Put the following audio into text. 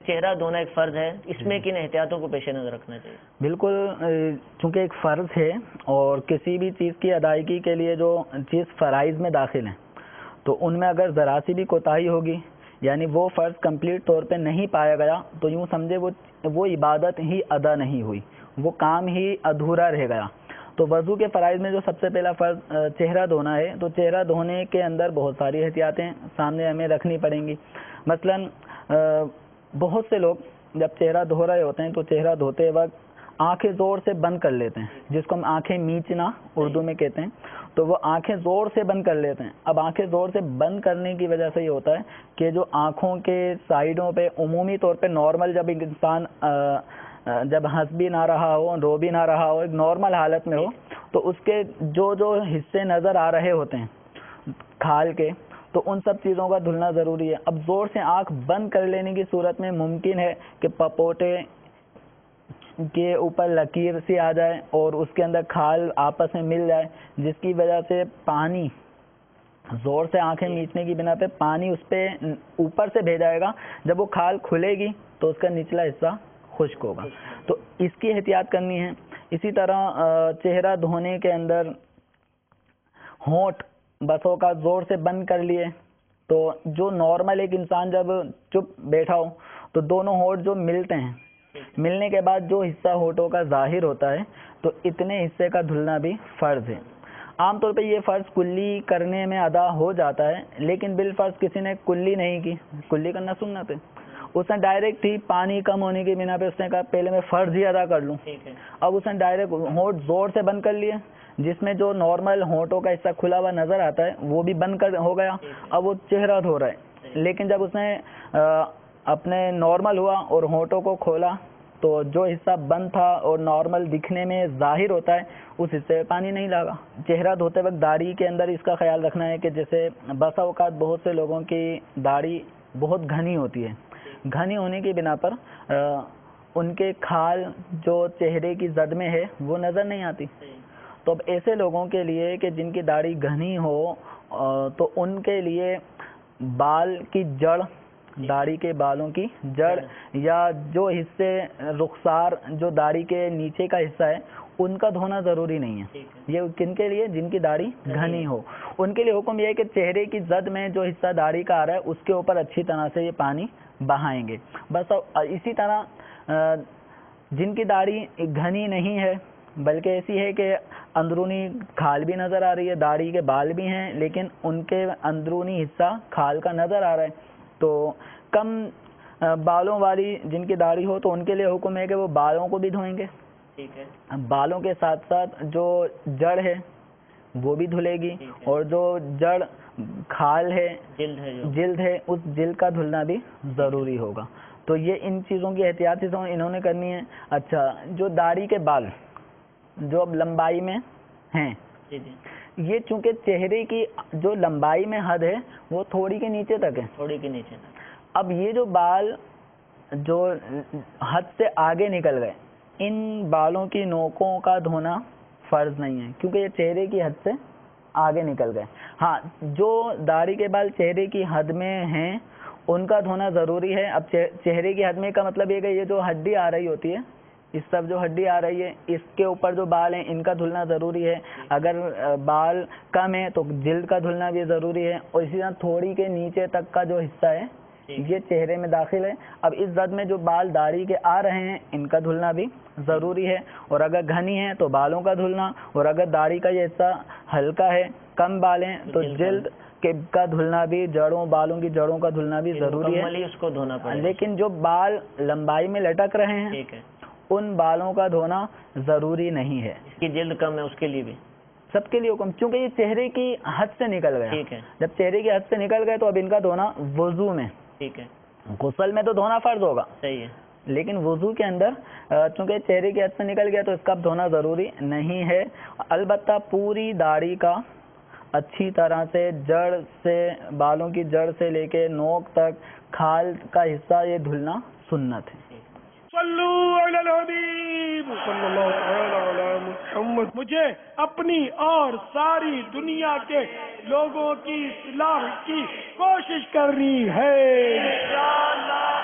چہرہ دھونا ایک فرض ہے، اس میں کن احتیاطوں کو پیش نظر رکھنا چاہیے؟ بالکل، چونکہ ایک فرض ہے اور کسی بھی چیز کی ادائیگی کے لیے جو چیز فرائض میں داخل ہیں تو ان میں اگر ذرا سی بھی کوتاہی ہوگی، یعنی وہ فرض کمپلیٹ طور پہ نہیں پایا گیا، تو یوں سمجھے وہ عبادت ہی ادا نہیں ہوئی، وہ کام ہی ادھورا رہ گیا۔ تو وضو کے فرائض میں جو سب سے پہلا فرض چہرہ دھونا ہے، تو چہرہ دھونے کے اندر بہت ساری احتیاطیں سامنے ہمیں رکھنی پڑیں گی۔ مثلا بہت سے لوگ جب چہرہ دھو رہے ہوتے ہیں تو چہرہ دھوتے وقت آنکھیں زور سے بند کر لیتے ہیں، جس کو ہم آنکھیں میچنا اردو میں کہتے ہیں، تو وہ آنکھیں زور سے بند کر لیتے ہیں۔ اب آنکھیں زور سے بند کرنے کی وجہ سے یہ ہوتا ہے کہ جو آنکھوں کے سائیڈوں پہ عمومی طور پہ نارمل جب ایک انسان جب ہنس بھی نہ رہا ہو، رو بھی نہ رہا ہو، ایک نارمل حالت میں ہو، تو اس کے جو حصے نظر آ رہے ہوتے ہیں کھال کے، تو ان سب چیزوں کا دھلنا ضروری ہے۔ اب زور سے آنکھ بند کر لینے کی صورت میں ممکن ہے کہ پپوٹے کے اوپر لکیر سی آ جائے اور اس کے اندر کھال آپس میں مل جائے، جس کی وجہ سے پانی زور سے آنکھیں میچنے کی بنا پہ پانی اس پہ اوپر سے بھیجائے گا، جب وہ کھال کھلے گی تو اس کا نچلا حصہ خشک ہوگا، تو اس کی احتیاط کرنی ہے۔ اسی طرح چہرہ دھونے کے اندر ہونٹ بسوں کا زور سے بند کر لیے، تو جو نارمل ایک انسان جب چپ بیٹھا ہو تو دونوں ہونٹ جو ملتے ہیں، ملنے کے بعد جو حصہ ہونٹوں کا ظاہر ہوتا ہے تو اتنے حصے کا دھلنا بھی فرض ہے۔ عام طور پہ یہ فرض کلی کرنے میں ادا ہو جاتا ہے، لیکن بالفرض کسی نے کلی نہیں کی، کلی کرنا سنت ہے، اس نے ڈائریکٹ ہی پانی کم ہونے کی بنا پہ اس نے کہا پہلے میں فرض ہی ادا کر لوں، اب اس نے ڈائریکٹ ہونٹ زور سے بند کر لیے، جس میں جو نارمل ہونٹوں کا حصہ کھلا ہوا نظر آتا ہے وہ بھی بند ہو گیا، اب وہ چہرہ دھو رہا ہے۔ لیکن جب اس نے اپنے نارمل ہوا اور ہونٹوں کو کھولا تو جو حصہ بند تھا اور نارمل دکھنے میں ظاہر ہوتا ہے اس حصے میں پانی نہیں لگا۔ چہرہ دھوتے وقت داڑھی کے اندر اس کا خیال رکھنا ہے کہ جیسے بسا اوقات بہت سے لوگوں کی داڑھی بہت گھنی ہوتی ہے، گھنی ہونے کی بنا پر ان کے کھال جو چہرے کی زد میں ہے وہ نظر نہیں آتی، تو اب ایسے لوگوں کے لیے کہ جن کی داڑھی گھنی ہو تو ان کے لیے بال کی جڑ، داڑھی کے بالوں کی جڑ یا جو حصے رخسار جو داڑھی کے نیچے کا حصہ ہے ان کا دھونا ضروری نہیں ہے۔ یہ کن کے لیے؟ جن کی داڑھی گھنی ہو، ان کے لیے حکم یہ ہے کہ چہرے کی زد میں جو حصہ داڑھی کا آ رہا ہے اس کے اوپر اچھی طرح سے یہ پانی بہائیں گے بس۔ اسی طرح جن کی داڑھی گھنی نہیں ہے بلکہ ایسی ہے کہ اندرونی کھال بھی نظر آ رہی ہے، داڑھی کے بال بھی ہیں لیکن ان کے اندرونی حصہ کھال کا نظر آ رہا ہے، تو کم بالوں والی جن کی داڑھی ہو تو ان کے لیے حکم ہے کہ وہ بالوں کو بھی دھوئیں گے، بالوں کے ساتھ ساتھ جو جڑ ہے وہ بھی دھلے گی، اور جو جڑ کھال ہے، جلد ہے، اس جلد کا دھلنا بھی ضروری ہوگا۔ تو یہ ان چیزوں کی احتیاط انہوں نے کرنی ہے۔ اچھا، جو داڑھی کے بال جو اب لمبائی میں ہیں، یہ چونکہ چہرے کی جو لمبائی میں حد ہے وہ تھوڑی کے نیچے تک ہے، تھوڑی کے نیچے تک۔ اب یہ جو بال جو حد سے آگے نکل گئے، ان بالوں کی نوکوں کا دھونا فرض نہیں ہے کیونکہ یہ چہرے کی حد سے آگے نکل گئے۔ ہاں، جو داڑھی کے بال چہرے کی حد میں ہیں ان کا دھونا ضروری ہے۔ اب چہرے کی حد میں کا مطلب یہ کہ یہ جو ہڈی آ رہی ہوتی ہے، اس طرف جو ہڈی آ رہی ہے اس کے اوپر جو بال ہیں ان کا دھلنا ضروری ہے، اگر بال کم ہے تو جلد کا دھلنا بھی ضروری ہے، اور اسی طرح تھوڑی کے نیچے تک کا جو حصہ ہے یہ چہرے میں داخل ہے۔ اب اس زد میں جو بال داڑھی کے آ رہے ہیں ان کا دھلنا بھی ضروری ہے، اور اگر گھنی ہے تو بالوں کا دھلنا، اور اگر داڑھی کا یہ حصہ ہلکا ہے، کم بال ہیں تو جلد کا دھلنا بھی، جڑوں بالوں کی جڑوں کا دھلنا بھی ضروری ہے، اس کو دھونا پڑے گا۔ لیکن جو بال لمبائی میں لٹک رہے ہیں ان بالوں کا دھونا ضروری نہیں ہے۔ اس کی جلد کم ہے اس کے لیے بھی سب کے لیے حکم، چونکہ یہ چہرے کی حد سے نکل گیا، جب چہرے کی حد سے نکل گئے تو اب ان کا دھونا وضو میں، ٹھیک ہے، غسل میں تو دھونا فرض ہوگا، صحیح ہے، لیکن وضو کے اندر چونکہ چہرے کی حد سے نکل گیا تو اس کا دھونا ضروری نہیں ہے۔ البتہ پوری داڑھی کا اچھی طرح سے جڑ سے، بالوں کی جڑ سے لے کے نوک تک کھال کا حصہ یہ دھلنا سنت ہے۔ صلو علی الحبیب صلی اللہ تعالی علی محمد۔ مجھے اپنی اور ساری دنیا کے لوگوں کی اصلاح کی کوشش کرنی ہے انشاءاللہ۔